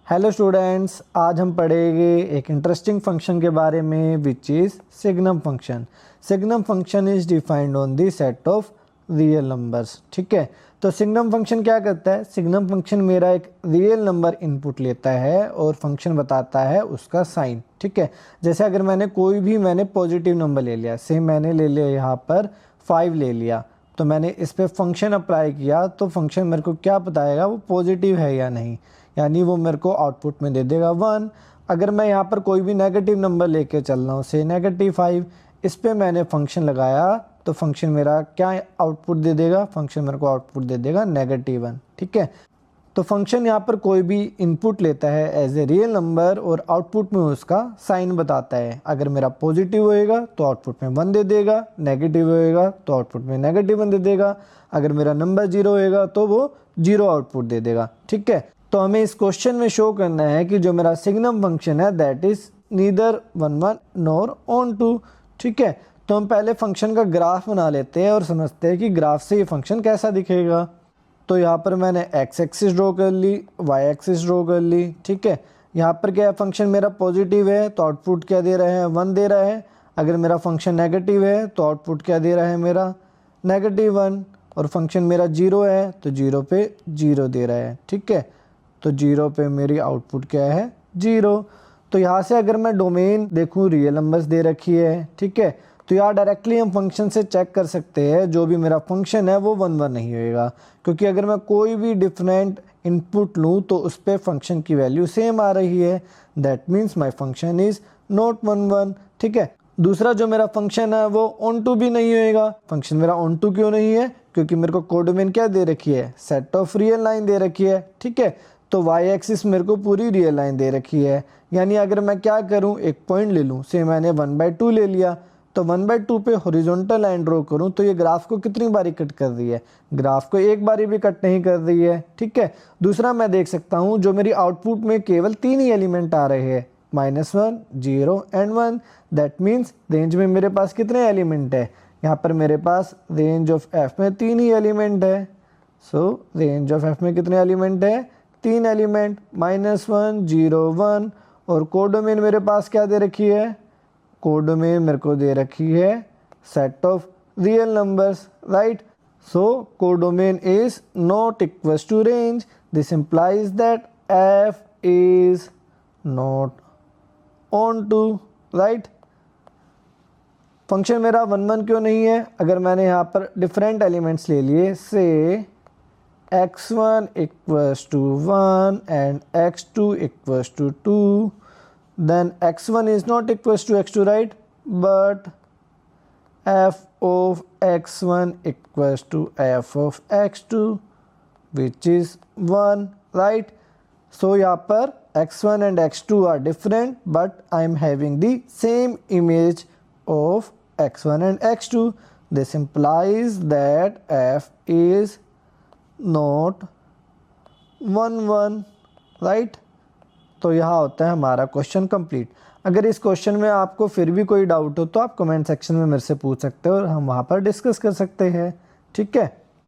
Hello students, आज हम पढ़ेंगे एक इंटरेस्टिंग फंक्शन के बारे में which is signum function. Signum function is defined on the set of real numbers. ठीक है, तो सिग्नम फंक्शन क्या करता है? सिग्नम फंक्शन मेरा एक रियल नंबर इनपुट लेता है और फंक्शन बताता है उसका साइन। ठीक है, जैसे अगर मैंने पॉजिटिव नंबर ले लिया, से मैंने ले लिया यहाँ पर 5 ले लिया, तो मैंने इस पर फंक्शन अप्लाई किया तो फंक्शन मेरे को क्या बताएगा, वो पॉजिटिव है या नहीं, यानी वो मेरे को आउटपुट में दे देगा 1। अगर मैं यहाँ पर कोई भी नेगेटिव नंबर लेके चल रहा हूँ, से -5, इस पे मैंने फंक्शन लगाया तो फंक्शन मेरा क्या आउटपुट दे देगा? फंक्शन मेरे को आउटपुट दे देगा -1। ठीक है, तो फंक्शन यहाँ पर कोई भी इनपुट लेता है एज ए रियल नंबर और आउटपुट में उसका साइन बताता है। अगर मेरा पॉजिटिव होएगा तो आउटपुट में 1 दे देगा, नेगेटिव होएगा तो आउटपुट में -1 दे देगा, अगर मेरा नंबर 0 होएगा तो वो 0 आउटपुट दे देगा। ठीक है, तो हमें इस क्वेश्चन में शो करना है कि जो मेरा सिग्नम फंक्शन है that is neither 1 nor on 2। ठीक है, तो हम पहले फंक्शन का ग्राफ बना लेते हैं और समझते हैं कि ग्राफ से ये फंक्शन कैसा दिखेगा। तो यहाँ पर मैंने एक्स एक्सिस ड्रॉ कर ली, वाई एक्सिस ड्रॉ कर ली। ठीक है, यहाँ पर क्या है, फंक्शन मेरा पॉजिटिव है तो आउटपुट क्या दे रहा है? 1 दे रहा है। अगर मेरा फंक्शन नेगेटिव है तो आउटपुट क्या दे रहा है? मेरा -1। और फंक्शन मेरा 0 है तो 0 पे 0 दे रहा है। ठीक है, तो 0 पे मेरी आउटपुट क्या है? 0। तो यहाँ से अगर मैं डोमेन देखूँ, रियल नंबर्स दे रखी है। ठीक है, तो यहाँ डायरेक्टली हम फंक्शन से चेक कर सकते हैं जो भी मेरा फंक्शन है वो 1 1 नहीं होएगा, क्योंकि अगर मैं कोई भी डिफरेंट इनपुट लूँ तो उस पर फंक्शन की वैल्यू सेम आ रही है। That means my function is not 1 1। ठीक है, दूसरा जो मेरा फंक्शन है वो ऑन टू भी नहीं होएगा। फंक्शन मेरा ऑन टू क्यों नहीं है? क्योंकि मेरे को कोडोमेन क्या दे रखी है? सेट ऑफ रियल लाइन दे रखी है। ठीक है, तो वाई एक्सिस मेरे को पूरी रियल लाइन दे रखी है, यानी अगर मैं क्या करूं, एक पॉइंट ले लूं, से मैंने 1/2 ले लिया, तो 1/2 पे हॉरिजॉन्टल लाइन ड्रॉ करूं तो ये ग्राफ को कितनी बारी कट कर रही है? ग्राफ को एक बारी भी कट नहीं कर रही है। ठीक है, दूसरा मैं देख सकता हूं जो मेरी आउटपुट में केवल 3 ही एलिमेंट आ रहे हैं, -1, 0 एंड 1। दैट मीन्स रेंज में मेरे पास कितने एलिमेंट है? यहाँ पर मेरे पास रेंज ऑफ एफ में 3 ही एलिमेंट है। सो रेंज ऑफ एफ में कितने एलिमेंट है? 3 एलिमेंट, -1, 0, 1। और कोडोमेन मेरे पास क्या दे रखी है? कोडोमेन मेरे को दे रखी है set of real numbers, right. So codomain is not equals to range. This implies that f is not onto, right. Function मेरा 1 1 क्यों नहीं है? अगर मैंने यहाँ पर डिफरेंट एलिमेंट्स ले लिए, से x1 equals to 1 and x2 equals to 2, then x1 is not equals to x2, right? But f of x1 equals to f of x2, which is 1, right? So यहाँ पर x1 and x2 are different, but I am having the same image of x1 and x2. This implies that f is note 1 1, right. तो यहाँ होता है हमारा question complete. अगर इस question में आपको फिर भी कोई डाउट हो तो आप कमेंट सेक्शन में मेरे से पूछ सकते हो और हम वहाँ पर डिस्कस कर सकते हैं। ठीक है।